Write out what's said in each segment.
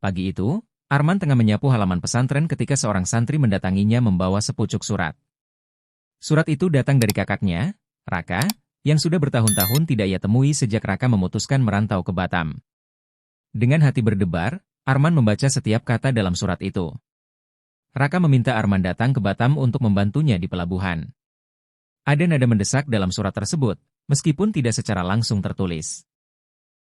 Pagi itu, Arman tengah menyapu halaman pesantren ketika seorang santri mendatanginya membawa sepucuk surat. Surat itu datang dari kakaknya, Raka, yang sudah bertahun-tahun tidak ia temui sejak Raka memutuskan merantau ke Batam. Dengan hati berdebar, Arman membaca setiap kata dalam surat itu. Raka meminta Arman datang ke Batam untuk membantunya di pelabuhan. Ada nada mendesak dalam surat tersebut, meskipun tidak secara langsung tertulis.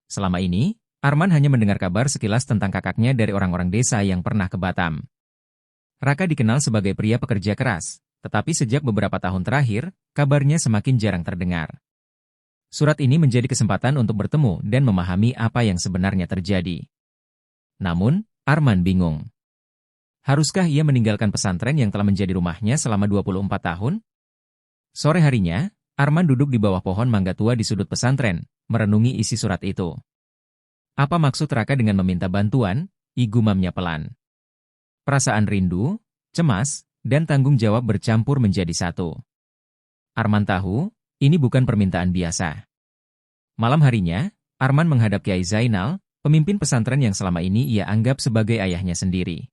Selama ini, Arman hanya mendengar kabar sekilas tentang kakaknya dari orang-orang desa yang pernah ke Batam. Raka dikenal sebagai pria pekerja keras, tetapi sejak beberapa tahun terakhir, kabarnya semakin jarang terdengar. Surat ini menjadi kesempatan untuk bertemu dan memahami apa yang sebenarnya terjadi. Namun, Arman bingung. Haruskah ia meninggalkan pesantren yang telah menjadi rumahnya selama 24 tahun? Sore harinya, Arman duduk di bawah pohon mangga tua di sudut pesantren, merenungi isi surat itu. Apa maksud Raka dengan meminta bantuan? Gumamnya pelan. Perasaan rindu, cemas, dan tanggung jawab bercampur menjadi satu. Arman tahu, ini bukan permintaan biasa. Malam harinya, Arman menghadap Kiai Zainal, pemimpin pesantren yang selama ini ia anggap sebagai ayahnya sendiri.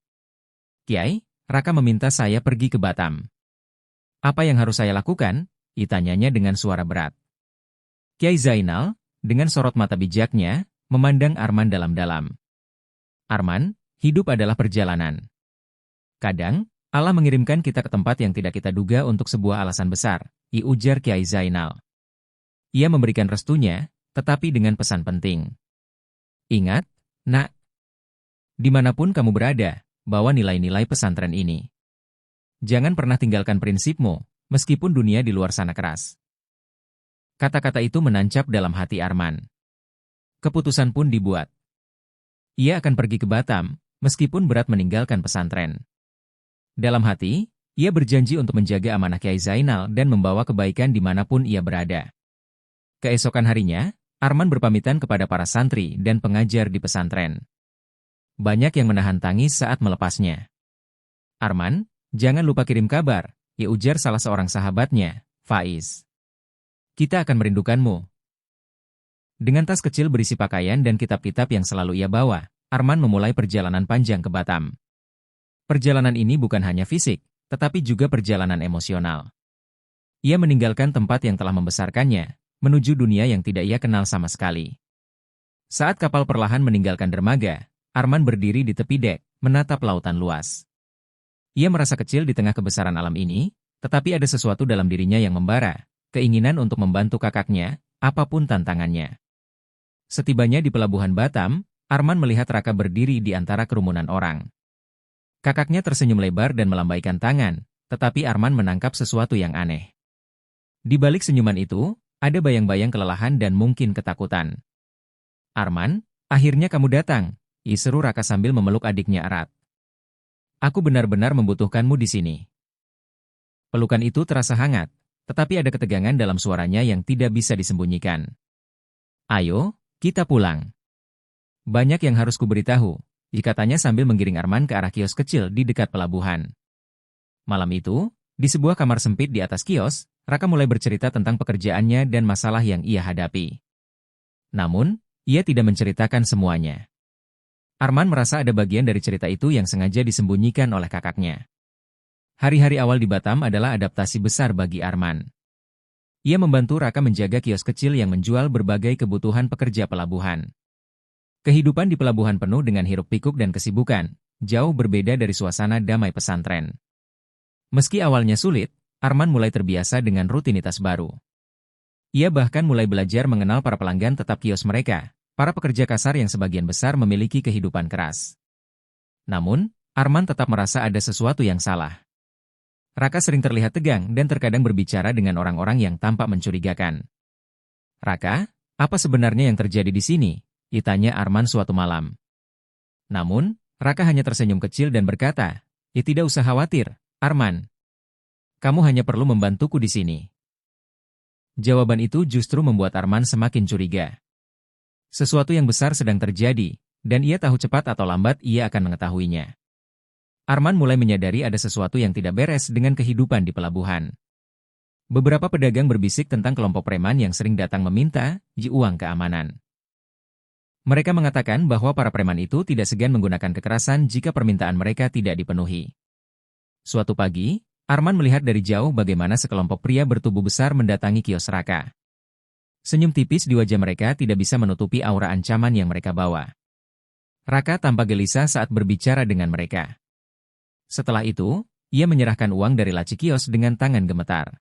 Kiai, Raka meminta saya pergi ke Batam. Apa yang harus saya lakukan? Tanyanya dengan suara berat. Kiai Zainal, dengan sorot mata bijaknya, memandang Arman dalam-dalam. Arman, hidup adalah perjalanan. Kadang, Allah mengirimkan kita ke tempat yang tidak kita duga untuk sebuah alasan besar, ujar Kiai Zainal. Ia memberikan restunya, tetapi dengan pesan penting. Ingat, nak, dimanapun kamu berada, bawa nilai-nilai pesantren ini. Jangan pernah tinggalkan prinsipmu, meskipun dunia di luar sana keras. Kata-kata itu menancap dalam hati Arman. Keputusan pun dibuat. Ia akan pergi ke Batam, meskipun berat meninggalkan pesantren. Dalam hati, ia berjanji untuk menjaga amanah Kiai Zainal dan membawa kebaikan dimanapun ia berada. Keesokan harinya, Arman berpamitan kepada para santri dan pengajar di pesantren. Banyak yang menahan tangis saat melepasnya. Arman, jangan lupa kirim kabar, ujar salah seorang sahabatnya, Faiz. Kita akan merindukanmu. Dengan tas kecil berisi pakaian dan kitab-kitab yang selalu ia bawa, Arman memulai perjalanan panjang ke Batam. Perjalanan ini bukan hanya fisik, tetapi juga perjalanan emosional. Ia meninggalkan tempat yang telah membesarkannya, menuju dunia yang tidak ia kenal sama sekali. Saat kapal perlahan meninggalkan dermaga, Arman berdiri di tepi dek, menatap lautan luas. Ia merasa kecil di tengah kebesaran alam ini, tetapi ada sesuatu dalam dirinya yang membara, keinginan untuk membantu kakaknya, apapun tantangannya. Setibanya di pelabuhan Batam, Arman melihat Raka berdiri di antara kerumunan orang. Kakaknya tersenyum lebar dan melambaikan tangan, tetapi Arman menangkap sesuatu yang aneh. Di balik senyuman itu, ada bayang-bayang kelelahan dan mungkin ketakutan. Arman, akhirnya kamu datang, seru Raka sambil memeluk adiknya erat. Aku benar-benar membutuhkanmu di sini. Pelukan itu terasa hangat, tetapi ada ketegangan dalam suaranya yang tidak bisa disembunyikan. Ayo, kita pulang. Banyak yang harus kuberitahu, katanya sambil menggiring Arman ke arah kios kecil di dekat pelabuhan. Malam itu, di sebuah kamar sempit di atas kios, Raka mulai bercerita tentang pekerjaannya dan masalah yang ia hadapi. Namun, ia tidak menceritakan semuanya. Arman merasa ada bagian dari cerita itu yang sengaja disembunyikan oleh kakaknya. Hari-hari awal di Batam adalah adaptasi besar bagi Arman. Ia membantu Raka menjaga kios kecil yang menjual berbagai kebutuhan pekerja pelabuhan. Kehidupan di pelabuhan penuh dengan hiruk-pikuk dan kesibukan, jauh berbeda dari suasana damai pesantren. Meski awalnya sulit, Arman mulai terbiasa dengan rutinitas baru. Ia bahkan mulai belajar mengenal para pelanggan tetap kios mereka, para pekerja kasar yang sebagian besar memiliki kehidupan keras. Namun, Arman tetap merasa ada sesuatu yang salah. Raka sering terlihat tegang dan terkadang berbicara dengan orang-orang yang tampak mencurigakan. Raka, apa sebenarnya yang terjadi di sini? Tanya Arman suatu malam. Namun, Raka hanya tersenyum kecil dan berkata, tidak usah khawatir, Arman. Kamu hanya perlu membantuku di sini. Jawaban itu justru membuat Arman semakin curiga. Sesuatu yang besar sedang terjadi, dan ia tahu cepat atau lambat ia akan mengetahuinya. Arman mulai menyadari ada sesuatu yang tidak beres dengan kehidupan di pelabuhan. Beberapa pedagang berbisik tentang kelompok preman yang sering datang meminta uang keamanan. Mereka mengatakan bahwa para preman itu tidak segan menggunakan kekerasan jika permintaan mereka tidak dipenuhi. Suatu pagi, Arman melihat dari jauh bagaimana sekelompok pria bertubuh besar mendatangi kios Raka. Senyum tipis di wajah mereka tidak bisa menutupi aura ancaman yang mereka bawa. Raka tampak gelisah saat berbicara dengan mereka. Setelah itu, ia menyerahkan uang dari laci kios dengan tangan gemetar.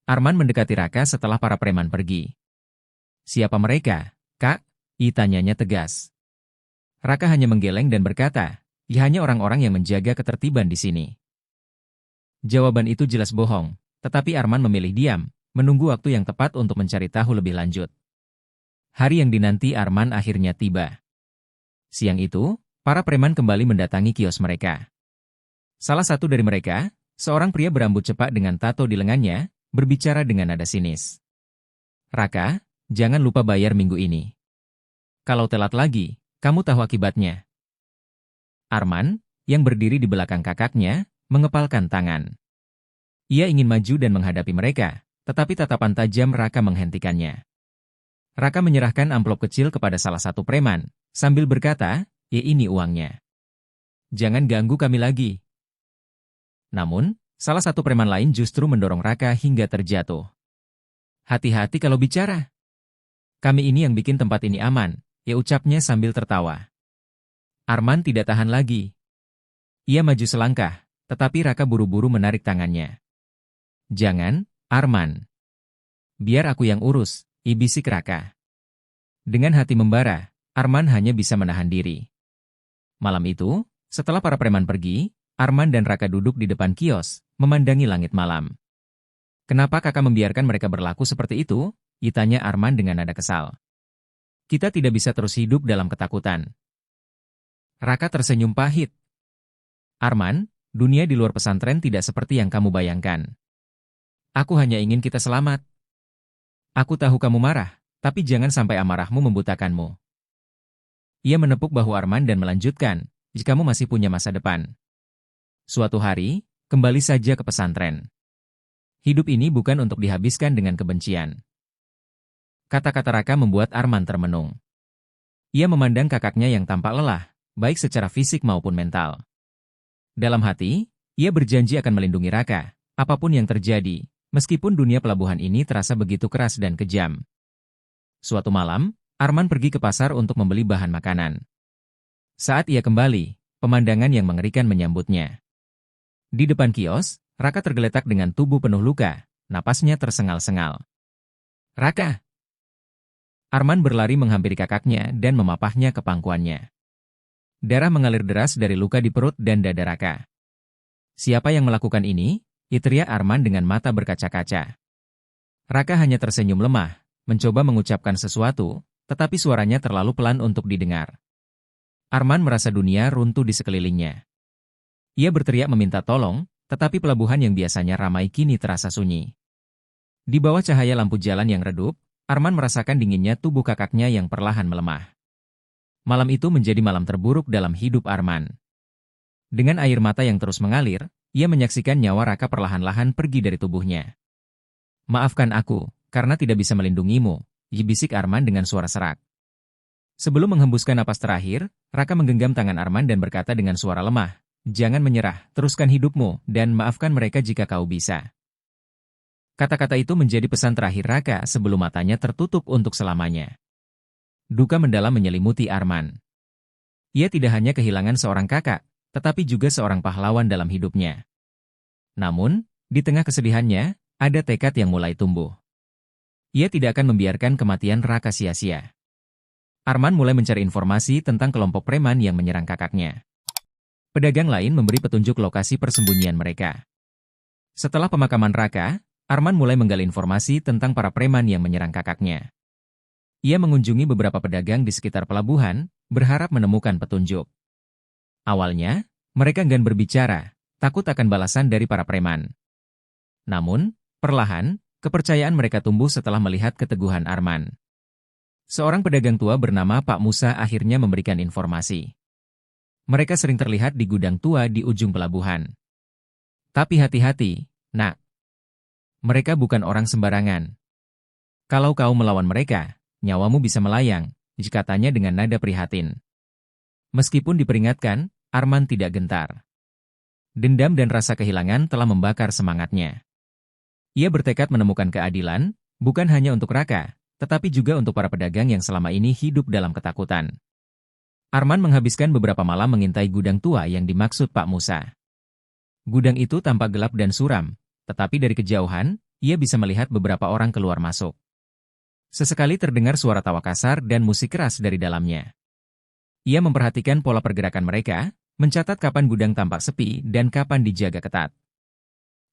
Arman mendekati Raka setelah para preman pergi. "Siapa mereka, Kak?" tanyanya tegas. Raka hanya menggeleng dan berkata, "Ya hanya orang-orang yang menjaga ketertiban di sini." Jawaban itu jelas bohong, tetapi Arman memilih diam, menunggu waktu yang tepat untuk mencari tahu lebih lanjut. Hari yang dinanti Arman akhirnya tiba. Siang itu, para preman kembali mendatangi kios mereka. Salah satu dari mereka, seorang pria berambut cepak dengan tato di lengannya, berbicara dengan nada sinis. "Raka, jangan lupa bayar minggu ini. Kalau telat lagi, kamu tahu akibatnya." Arman, yang berdiri di belakang kakaknya, mengepalkan tangan. Ia ingin maju dan menghadapi mereka, tetapi tatapan tajam Raka menghentikannya. Raka menyerahkan amplop kecil kepada salah satu preman, sambil berkata, "Ya ini uangnya. Jangan ganggu kami lagi." Namun, salah satu preman lain justru mendorong Raka hingga terjatuh. "Hati-hati kalau bicara. Kami ini yang bikin tempat ini aman," ucapnya sambil tertawa. Arman tidak tahan lagi. Ia maju selangkah, tetapi Raka buru-buru menarik tangannya. "Jangan, Arman. Biar aku yang urus," bisik Raka. Dengan hati membara, Arman hanya bisa menahan diri. Malam itu, setelah para preman pergi, Arman dan Raka duduk di depan kios, memandangi langit malam. "Kenapa kakak membiarkan mereka berlaku seperti itu?" tanya Arman dengan nada kesal. "Kita tidak bisa terus hidup dalam ketakutan." Raka tersenyum pahit. "Arman, dunia di luar pesantren tidak seperti yang kamu bayangkan. Aku hanya ingin kita selamat. Aku tahu kamu marah, tapi jangan sampai amarahmu membutakanmu." Ia menepuk bahu Arman dan melanjutkan, "Jikamu masih punya masa depan. Suatu hari, kembali saja ke pesantren. Hidup ini bukan untuk dihabiskan dengan kebencian." Kata-kata Raka membuat Arman termenung. Ia memandang kakaknya yang tampak lelah, baik secara fisik maupun mental. Dalam hati, ia berjanji akan melindungi Raka, apapun yang terjadi, meskipun dunia pelabuhan ini terasa begitu keras dan kejam. Suatu malam, Arman pergi ke pasar untuk membeli bahan makanan. Saat ia kembali, pemandangan yang mengerikan menyambutnya. Di depan kios, Raka tergeletak dengan tubuh penuh luka, napasnya tersengal-sengal. "Raka!" Arman berlari menghampiri kakaknya dan memapahnya ke pangkuannya. Darah mengalir deras dari luka di perut dan dada Raka. "Siapa yang melakukan ini?" teriak Arman dengan mata berkaca-kaca. Raka hanya tersenyum lemah, mencoba mengucapkan sesuatu, tetapi suaranya terlalu pelan untuk didengar. Arman merasa dunia runtuh di sekelilingnya. Ia berteriak meminta tolong, tetapi pelabuhan yang biasanya ramai kini terasa sunyi. Di bawah cahaya lampu jalan yang redup, Arman merasakan dinginnya tubuh kakaknya yang perlahan melemah. Malam itu menjadi malam terburuk dalam hidup Arman. Dengan air mata yang terus mengalir, ia menyaksikan nyawa Raka perlahan-lahan pergi dari tubuhnya. "Maafkan aku, karena tidak bisa melindungimu," bisik Arman dengan suara serak. Sebelum menghembuskan napas terakhir, Raka menggenggam tangan Arman dan berkata dengan suara lemah, "Jangan menyerah, teruskan hidupmu, dan maafkan mereka jika kau bisa." Kata-kata itu menjadi pesan terakhir Raka sebelum matanya tertutup untuk selamanya. Duka mendalam menyelimuti Arman. Ia tidak hanya kehilangan seorang kakak, tetapi juga seorang pahlawan dalam hidupnya. Namun, di tengah kesedihannya, ada tekad yang mulai tumbuh. Ia tidak akan membiarkan kematian Raka sia-sia. Arman mulai mencari informasi tentang kelompok preman yang menyerang kakaknya. Pedagang lain memberi petunjuk lokasi persembunyian mereka. Setelah pemakaman Raka, Arman mulai menggali informasi tentang para preman yang menyerang kakaknya. Ia mengunjungi beberapa pedagang di sekitar pelabuhan, berharap menemukan petunjuk. Awalnya, mereka enggan berbicara, takut akan balasan dari para preman. Namun, perlahan, kepercayaan mereka tumbuh setelah melihat keteguhan Arman. Seorang pedagang tua bernama Pak Musa akhirnya memberikan informasi. Mereka sering terlihat di gudang tua di ujung pelabuhan. "Tapi hati-hati, nak. Mereka bukan orang sembarangan. Kalau kau melawan mereka, nyawamu bisa melayang," katanya dengan nada prihatin. Meskipun diperingatkan, Arman tidak gentar. Dendam dan rasa kehilangan telah membakar semangatnya. Ia bertekad menemukan keadilan, bukan hanya untuk Raka, tetapi juga untuk para pedagang yang selama ini hidup dalam ketakutan. Arman menghabiskan beberapa malam mengintai gudang tua yang dimaksud Pak Musa. Gudang itu tampak gelap dan suram, tetapi dari kejauhan, ia bisa melihat beberapa orang keluar masuk. Sesekali terdengar suara tawa kasar dan musik keras dari dalamnya. Ia memperhatikan pola pergerakan mereka, mencatat kapan gudang tampak sepi dan kapan dijaga ketat.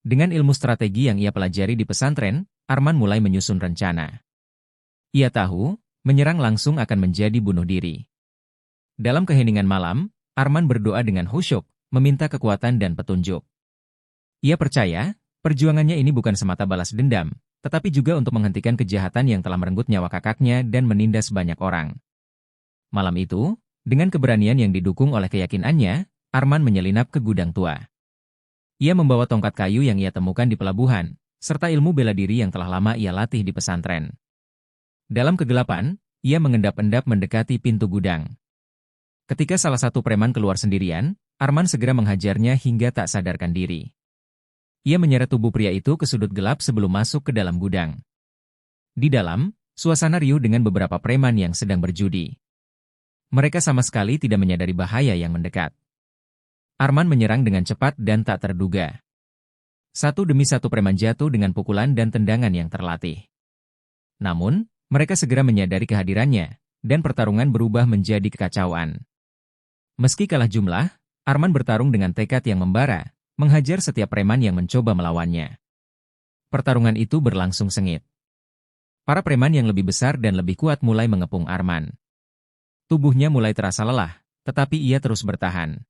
Dengan ilmu strategi yang ia pelajari di pesantren, Arman mulai menyusun rencana. Ia tahu, menyerang langsung akan menjadi bunuh diri. Dalam keheningan malam, Arman berdoa dengan khusyuk, meminta kekuatan dan petunjuk. Ia percaya, perjuangannya ini bukan semata balas dendam, tetapi juga untuk menghentikan kejahatan yang telah merenggut nyawa kakaknya dan menindas banyak orang. Malam itu, dengan keberanian yang didukung oleh keyakinannya, Arman menyelinap ke gudang tua. Ia membawa tongkat kayu yang ia temukan di pelabuhan, serta ilmu bela diri yang telah lama ia latih di pesantren. Dalam kegelapan, ia mengendap-endap mendekati pintu gudang. Ketika salah satu preman keluar sendirian, Arman segera menghajarnya hingga tak sadarkan diri. Ia menyeret tubuh pria itu ke sudut gelap sebelum masuk ke dalam gudang. Di dalam, suasana riuh dengan beberapa preman yang sedang berjudi. Mereka sama sekali tidak menyadari bahaya yang mendekat. Arman menyerang dengan cepat dan tak terduga. Satu demi satu preman jatuh dengan pukulan dan tendangan yang terlatih. Namun, mereka segera menyadari kehadirannya, dan pertarungan berubah menjadi kekacauan. Meski kalah jumlah, Arman bertarung dengan tekad yang membara, menghajar setiap preman yang mencoba melawannya. Pertarungan itu berlangsung sengit. Para preman yang lebih besar dan lebih kuat mulai mengepung Arman. Tubuhnya mulai terasa lelah, tetapi ia terus bertahan.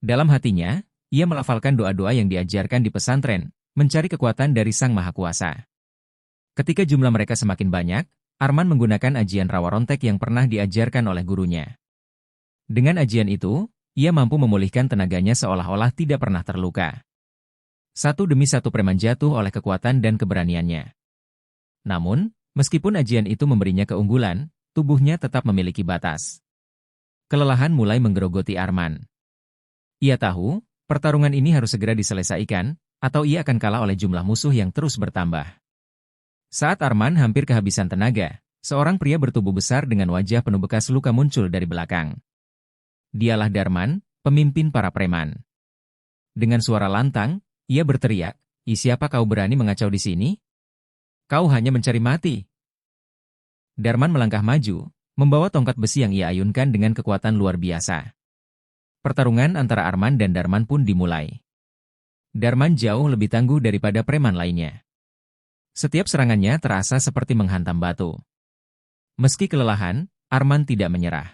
Dalam hatinya, ia melafalkan doa-doa yang diajarkan di pesantren, mencari kekuatan dari Sang Maha Kuasa. Ketika jumlah mereka semakin banyak, Arman menggunakan ajian rawa rontek yang pernah diajarkan oleh gurunya. Dengan ajian itu, ia mampu memulihkan tenaganya seolah-olah tidak pernah terluka. Satu demi satu preman jatuh oleh kekuatan dan keberaniannya. Namun, meskipun ajian itu memberinya keunggulan, tubuhnya tetap memiliki batas. Kelelahan mulai menggerogoti Arman. Ia tahu, pertarungan ini harus segera diselesaikan, atau ia akan kalah oleh jumlah musuh yang terus bertambah. Saat Arman hampir kehabisan tenaga, seorang pria bertubuh besar dengan wajah penuh bekas luka muncul dari belakang. Dialah Darman, pemimpin para preman. Dengan suara lantang, ia berteriak, "Siapa kau berani mengacau di sini? Kau hanya mencari mati." Darman melangkah maju, membawa tongkat besi yang ia ayunkan dengan kekuatan luar biasa. Pertarungan antara Arman dan Darman pun dimulai. Darman jauh lebih tangguh daripada preman lainnya. Setiap serangannya terasa seperti menghantam batu. Meski kelelahan, Arman tidak menyerah.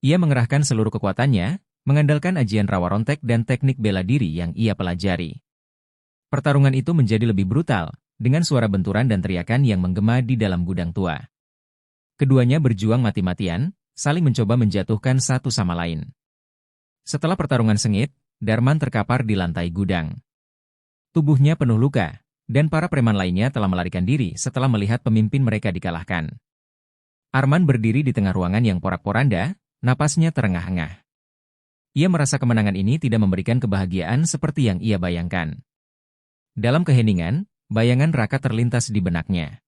Ia mengerahkan seluruh kekuatannya, mengandalkan ajian rawa rontek dan teknik bela diri yang ia pelajari. Pertarungan itu menjadi lebih brutal, dengan suara benturan dan teriakan yang menggema di dalam gudang tua. Keduanya berjuang mati-matian, saling mencoba menjatuhkan satu sama lain. Setelah pertarungan sengit, Darman terkapar di lantai gudang. Tubuhnya penuh luka, dan para preman lainnya telah melarikan diri setelah melihat pemimpin mereka dikalahkan. Arman berdiri di tengah ruangan yang porak-poranda, napasnya terengah-engah. Ia merasa kemenangan ini tidak memberikan kebahagiaan seperti yang ia bayangkan. Dalam keheningan, bayangan Raka terlintas di benaknya.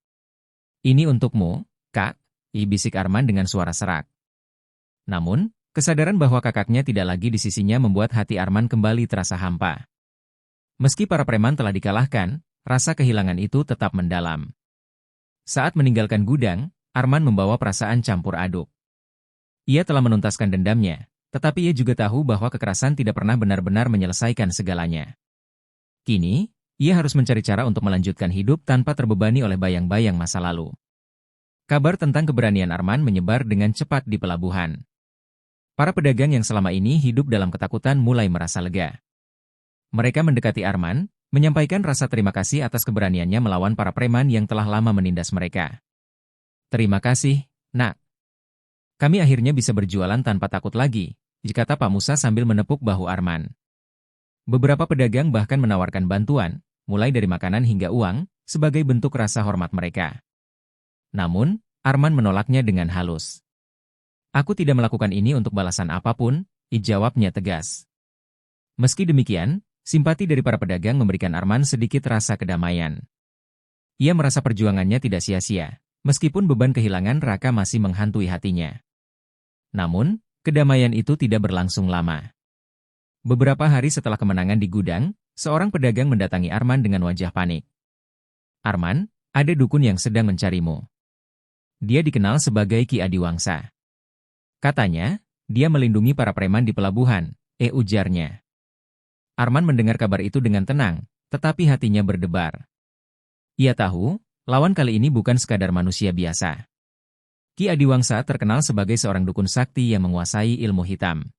"Ini untukmu, Kak," bisik Arman dengan suara serak. Namun, kesadaran bahwa kakaknya tidak lagi di sisinya membuat hati Arman kembali terasa hampa. Meski para preman telah dikalahkan, rasa kehilangan itu tetap mendalam. Saat meninggalkan gudang, Arman membawa perasaan campur aduk. Ia telah menuntaskan dendamnya, tetapi ia juga tahu bahwa kekerasan tidak pernah benar-benar menyelesaikan segalanya. Kini, ia harus mencari cara untuk melanjutkan hidup tanpa terbebani oleh bayang-bayang masa lalu. Kabar tentang keberanian Arman menyebar dengan cepat di pelabuhan. Para pedagang yang selama ini hidup dalam ketakutan mulai merasa lega. Mereka mendekati Arman, menyampaikan rasa terima kasih atas keberaniannya melawan para preman yang telah lama menindas mereka. "Terima kasih, Nak. Kami akhirnya bisa berjualan tanpa takut lagi," kata Pak Musa sambil menepuk bahu Arman. Beberapa pedagang bahkan menawarkan bantuan, mulai dari makanan hingga uang, sebagai bentuk rasa hormat mereka. Namun, Arman menolaknya dengan halus. Aku tidak melakukan ini untuk balasan apapun, jawabnya tegas. Meski demikian, simpati dari para pedagang memberikan Arman sedikit rasa kedamaian. Ia merasa perjuangannya tidak sia-sia, meskipun beban kehilangan Raka masih menghantui hatinya. Namun, kedamaian itu tidak berlangsung lama. Beberapa hari setelah kemenangan di gudang, seorang pedagang mendatangi Arman dengan wajah panik. Arman, ada dukun yang sedang mencarimu. Dia dikenal sebagai Ki Adiwangsa. Katanya, dia melindungi para preman di pelabuhan, ujarnya. Arman mendengar kabar itu dengan tenang, tetapi hatinya berdebar. Ia tahu, lawan kali ini bukan sekadar manusia biasa. Ki Adiwangsa terkenal sebagai seorang dukun sakti yang menguasai ilmu hitam.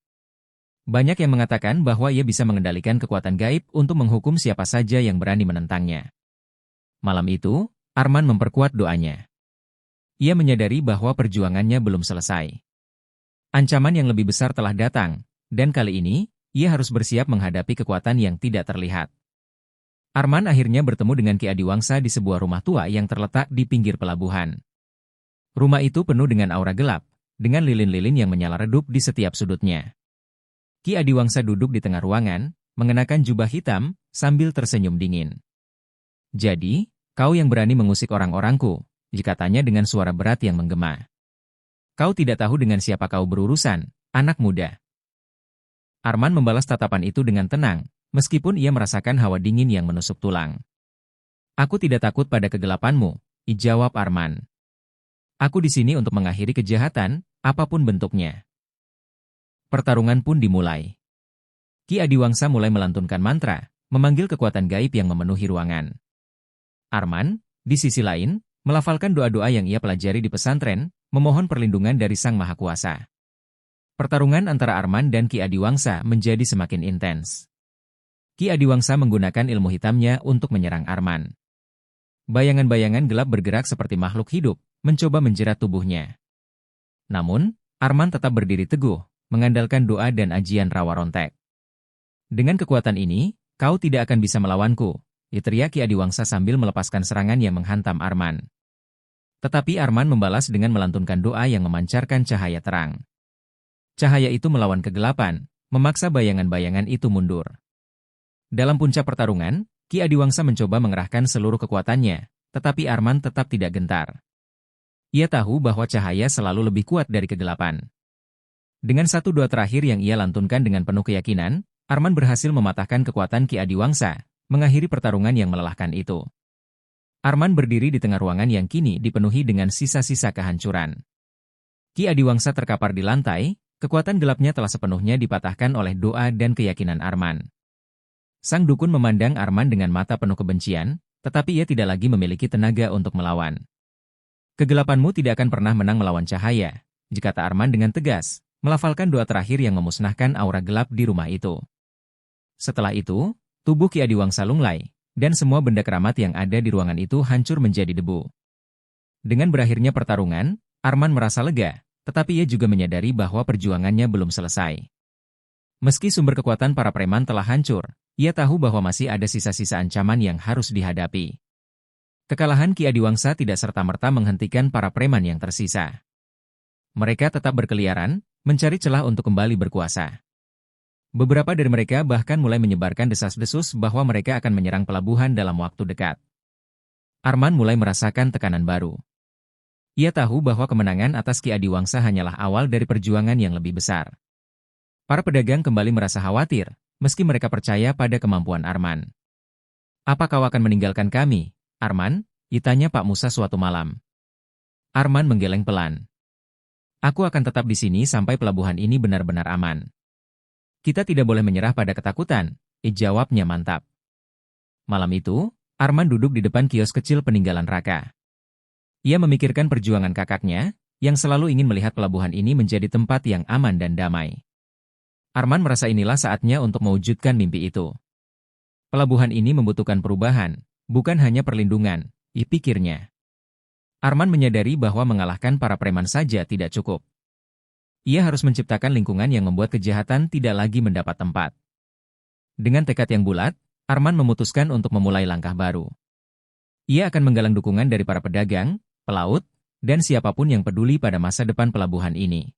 Banyak yang mengatakan bahwa ia bisa mengendalikan kekuatan gaib untuk menghukum siapa saja yang berani menentangnya. Malam itu, Arman memperkuat doanya. Ia menyadari bahwa perjuangannya belum selesai. Ancaman yang lebih besar telah datang, dan kali ini, ia harus bersiap menghadapi kekuatan yang tidak terlihat. Arman akhirnya bertemu dengan Ki Adiwangsa di sebuah rumah tua yang terletak di pinggir pelabuhan. Rumah itu penuh dengan aura gelap, dengan lilin-lilin yang menyala redup di setiap sudutnya. Ki Adiwangsa duduk di tengah ruangan, mengenakan jubah hitam, sambil tersenyum dingin. Jadi, kau yang berani mengusik orang-orangku, dikatanya dengan suara berat yang menggema. Kau tidak tahu dengan siapa kau berurusan, anak muda. Arman membalas tatapan itu dengan tenang, meskipun ia merasakan hawa dingin yang menusuk tulang. Aku tidak takut pada kegelapanmu, jawab Arman. Aku di sini untuk mengakhiri kejahatan, apapun bentuknya. Pertarungan pun dimulai. Ki Adiwangsa mulai melantunkan mantra, memanggil kekuatan gaib yang memenuhi ruangan. Arman, di sisi lain, melafalkan doa-doa yang ia pelajari di pesantren, memohon perlindungan dari Sang Maha Kuasa. Pertarungan antara Arman dan Ki Adiwangsa menjadi semakin intens. Ki Adiwangsa menggunakan ilmu hitamnya untuk menyerang Arman. Bayangan-bayangan gelap bergerak seperti makhluk hidup, mencoba menjerat tubuhnya. Namun, Arman tetap berdiri teguh, mengandalkan doa dan ajian rawa rontek. Dengan kekuatan ini, kau tidak akan bisa melawanku, teriak Ki Adiwangsa sambil melepaskan serangan yang menghantam Arman. Tetapi Arman membalas dengan melantunkan doa yang memancarkan cahaya terang. Cahaya itu melawan kegelapan, memaksa bayangan-bayangan itu mundur. Dalam puncak pertarungan, Ki Adiwangsa mencoba mengerahkan seluruh kekuatannya, tetapi Arman tetap tidak gentar. Ia tahu bahwa cahaya selalu lebih kuat dari kegelapan. Dengan satu doa terakhir yang ia lantunkan dengan penuh keyakinan, Arman berhasil mematahkan kekuatan Ki Adiwangsa, mengakhiri pertarungan yang melelahkan itu. Arman berdiri di tengah ruangan yang kini dipenuhi dengan sisa-sisa kehancuran. Ki Adiwangsa terkapar di lantai, kekuatan gelapnya telah sepenuhnya dipatahkan oleh doa dan keyakinan Arman. Sang dukun memandang Arman dengan mata penuh kebencian, tetapi ia tidak lagi memiliki tenaga untuk melawan. Kegelapanmu tidak akan pernah menang melawan cahaya, kata Arman dengan tegas, melafalkan doa terakhir yang memusnahkan aura gelap di rumah itu. Setelah itu, tubuh Ki Adiwangsa lunglai, dan semua benda keramat yang ada di ruangan itu hancur menjadi debu. Dengan berakhirnya pertarungan, Arman merasa lega, tetapi ia juga menyadari bahwa perjuangannya belum selesai. Meski sumber kekuatan para preman telah hancur, ia tahu bahwa masih ada sisa-sisa ancaman yang harus dihadapi. Kekalahan Ki Adiwangsa tidak serta-merta menghentikan para preman yang tersisa. Mereka tetap berkeliaran, mencari celah untuk kembali berkuasa. Beberapa dari mereka bahkan mulai menyebarkan desas-desus bahwa mereka akan menyerang pelabuhan dalam waktu dekat. Arman mulai merasakan tekanan baru. Ia tahu bahwa kemenangan atas Ki Adiwangsa hanyalah awal dari perjuangan yang lebih besar. Para pedagang kembali merasa khawatir, meski mereka percaya pada kemampuan Arman. Apa kau akan meninggalkan kami, Arman? Tanya Pak Musa suatu malam. Arman menggeleng pelan. Aku akan tetap di sini sampai pelabuhan ini benar-benar aman. Kita tidak boleh menyerah pada ketakutan, jawabnya mantap. Malam itu, Arman duduk di depan kios kecil peninggalan Raka. Ia memikirkan perjuangan kakaknya, yang selalu ingin melihat pelabuhan ini menjadi tempat yang aman dan damai. Arman merasa inilah saatnya untuk mewujudkan mimpi itu. Pelabuhan ini membutuhkan perubahan, bukan hanya perlindungan, pikirnya. Arman menyadari bahwa mengalahkan para preman saja tidak cukup. Ia harus menciptakan lingkungan yang membuat kejahatan tidak lagi mendapat tempat. Dengan tekad yang bulat, Arman memutuskan untuk memulai langkah baru. Ia akan menggalang dukungan dari para pedagang, pelaut, dan siapapun yang peduli pada masa depan pelabuhan ini.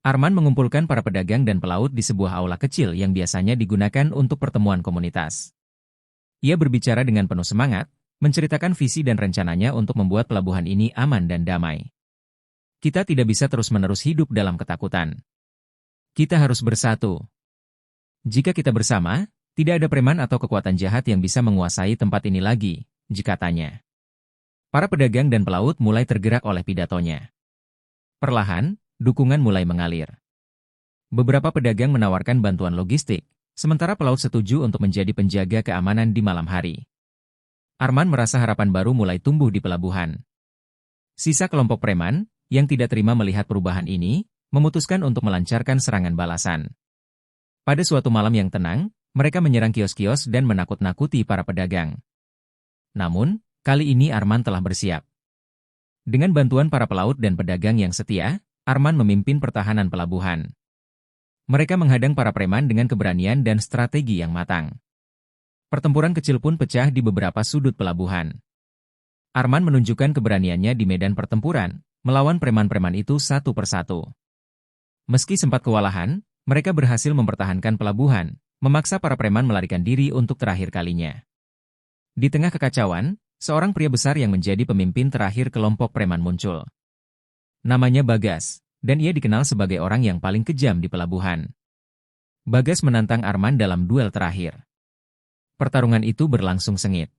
Arman mengumpulkan para pedagang dan pelaut di sebuah aula kecil yang biasanya digunakan untuk pertemuan komunitas. Ia berbicara dengan penuh semangat, menceritakan visi dan rencananya untuk membuat pelabuhan ini aman dan damai. Kita tidak bisa terus-menerus hidup dalam ketakutan. Kita harus bersatu. Jika kita bersama, tidak ada preman atau kekuatan jahat yang bisa menguasai tempat ini lagi, katanya. Para pedagang dan pelaut mulai tergerak oleh pidatonya. Perlahan, dukungan mulai mengalir. Beberapa pedagang menawarkan bantuan logistik, sementara pelaut setuju untuk menjadi penjaga keamanan di malam hari. Arman merasa harapan baru mulai tumbuh di pelabuhan. Sisa kelompok preman, yang tidak terima melihat perubahan ini, memutuskan untuk melancarkan serangan balasan. Pada suatu malam yang tenang, mereka menyerang kios-kios dan menakut-nakuti para pedagang. Namun, kali ini Arman telah bersiap. Dengan bantuan para pelaut dan pedagang yang setia, Arman memimpin pertahanan pelabuhan. Mereka menghadang para preman dengan keberanian dan strategi yang matang. Pertempuran kecil pun pecah di beberapa sudut pelabuhan. Arman menunjukkan keberaniannya di medan pertempuran, melawan preman-preman itu satu persatu. Meski sempat kewalahan, mereka berhasil mempertahankan pelabuhan, memaksa para preman melarikan diri untuk terakhir kalinya. Di tengah kekacauan, seorang pria besar yang menjadi pemimpin terakhir kelompok preman muncul. Namanya Bagas, dan ia dikenal sebagai orang yang paling kejam di pelabuhan. Bagas menantang Arman dalam duel terakhir. Pertarungan itu berlangsung sengit.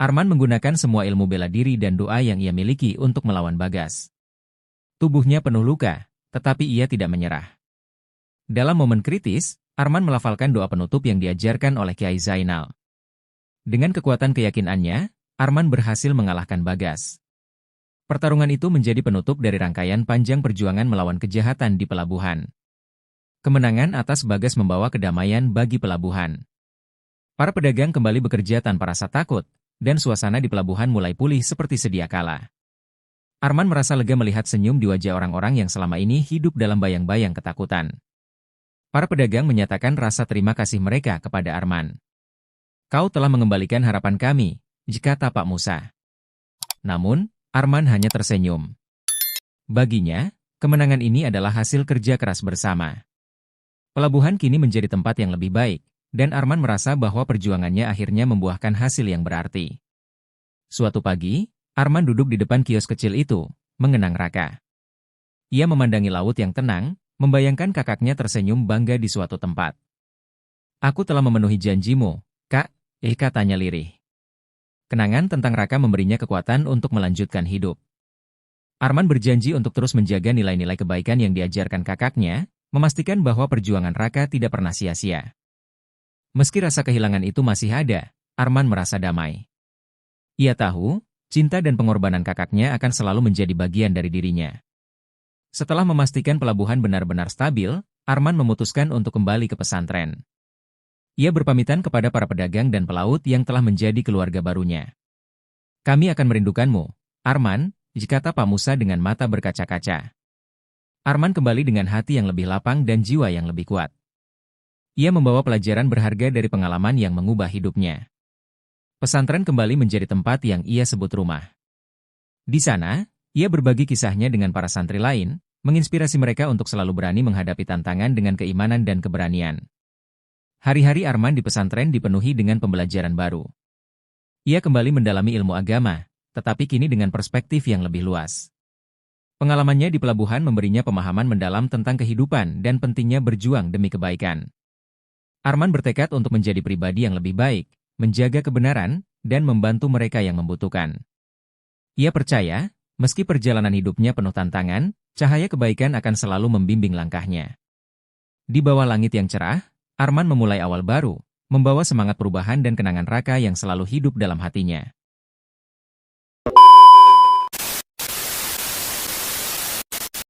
Arman menggunakan semua ilmu bela diri dan doa yang ia miliki untuk melawan Bagas. Tubuhnya penuh luka, tetapi ia tidak menyerah. Dalam momen kritis, Arman melafalkan doa penutup yang diajarkan oleh Kiai Zainal. Dengan kekuatan keyakinannya, Arman berhasil mengalahkan Bagas. Pertarungan itu menjadi penutup dari rangkaian panjang perjuangan melawan kejahatan di pelabuhan. Kemenangan atas Bagas membawa kedamaian bagi pelabuhan. Para pedagang kembali bekerja tanpa rasa takut, dan suasana di pelabuhan mulai pulih seperti sedia kala. Arman merasa lega melihat senyum di wajah orang-orang yang selama ini hidup dalam bayang-bayang ketakutan. Para pedagang menyatakan rasa terima kasih mereka kepada Arman. Kau telah mengembalikan harapan kami, kata Pak Musa. Namun, Arman hanya tersenyum. Baginya, kemenangan ini adalah hasil kerja keras bersama. Pelabuhan kini menjadi tempat yang lebih baik, dan Arman merasa bahwa perjuangannya akhirnya membuahkan hasil yang berarti. Suatu pagi, Arman duduk di depan kios kecil itu, mengenang Raka. Ia memandangi laut yang tenang, membayangkan kakaknya tersenyum bangga di suatu tempat. Aku telah memenuhi janjimu, Kak, katanya lirih. Kenangan tentang Raka memberinya kekuatan untuk melanjutkan hidup. Arman berjanji untuk terus menjaga nilai-nilai kebaikan yang diajarkan kakaknya, memastikan bahwa perjuangan Raka tidak pernah sia-sia. Meski rasa kehilangan itu masih ada, Arman merasa damai. Ia tahu, cinta dan pengorbanan kakaknya akan selalu menjadi bagian dari dirinya. Setelah memastikan pelabuhan benar-benar stabil, Arman memutuskan untuk kembali ke pesantren. Ia berpamitan kepada para pedagang dan pelaut yang telah menjadi keluarga barunya. Kami akan merindukanmu, Arman, kata Pak Musa dengan mata berkaca-kaca. Arman kembali dengan hati yang lebih lapang dan jiwa yang lebih kuat. Ia membawa pelajaran berharga dari pengalaman yang mengubah hidupnya. Pesantren kembali menjadi tempat yang ia sebut rumah. Di sana, ia berbagi kisahnya dengan para santri lain, menginspirasi mereka untuk selalu berani menghadapi tantangan dengan keimanan dan keberanian. Hari-hari Arman di pesantren dipenuhi dengan pembelajaran baru. Ia kembali mendalami ilmu agama, tetapi kini dengan perspektif yang lebih luas. Pengalamannya di pelabuhan memberinya pemahaman mendalam tentang kehidupan dan pentingnya berjuang demi kebaikan. Arman bertekad untuk menjadi pribadi yang lebih baik, menjaga kebenaran, dan membantu mereka yang membutuhkan. Ia percaya, meski perjalanan hidupnya penuh tantangan, cahaya kebaikan akan selalu membimbing langkahnya. Di bawah langit yang cerah, Arman memulai awal baru, membawa semangat perubahan dan kenangan Raka yang selalu hidup dalam hatinya.